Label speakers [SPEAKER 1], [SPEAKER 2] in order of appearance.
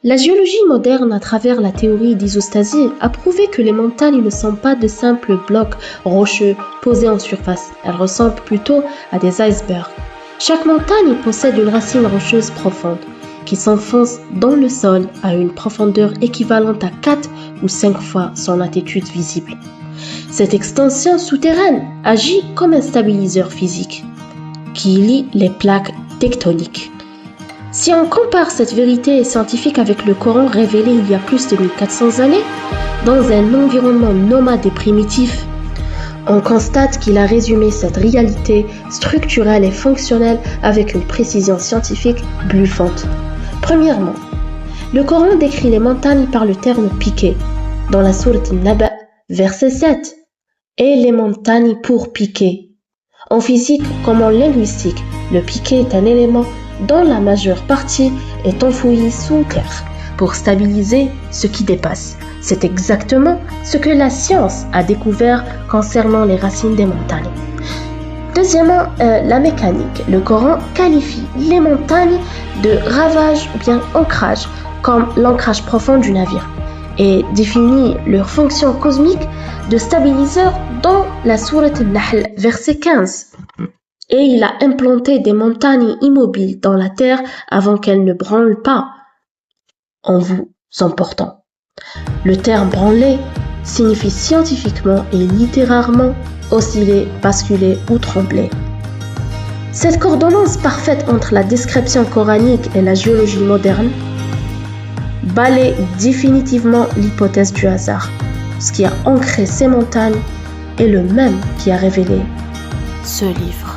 [SPEAKER 1] La géologie moderne, à travers la théorie d'isostasie, a prouvé que les montagnes ne sont pas de simples blocs rocheux posés en surface. Elles ressemblent plutôt à des icebergs. Chaque montagne possède une racine rocheuse profonde qui s'enfonce dans le sol à une profondeur équivalente à 4 ou 5 fois son altitude visible. Cette extension souterraine agit comme un stabiliseur physique qui lie les plaques tectoniques. Si on compare cette vérité scientifique avec le Coran révélé il y a plus de 1400 années, dans un environnement nomade et primitif, on constate qu'il a résumé cette réalité structurelle et fonctionnelle avec une précision scientifique bluffante. Premièrement, le Coran décrit les montagnes par le terme piqué, dans la sourate Naba, verset 7, et les montagnes pour piquer. En physique comme en linguistique, le piqué est un élément dont la majeure partie est enfouie sous terre pour stabiliser ce qui dépasse. C'est exactement ce que la science a découvert concernant les racines des montagnes. Deuxièmement, la mécanique. Le Coran qualifie les montagnes de ravage ou bien ancrage, comme l'ancrage profond du navire, et définit leur fonction cosmique de stabiliseur dans la sourate Nahl, verset 15. Et il a implanté des montagnes immobiles dans la terre avant qu'elles ne branlent pas en vous emportant. Le terme branler signifie scientifiquement et littéralement osciller, basculer ou trembler. Cette coordonnance parfaite entre la description coranique et la géologie moderne balaie définitivement l'hypothèse du hasard. Ce qui a ancré ces montagnes est le même qui a révélé ce livre.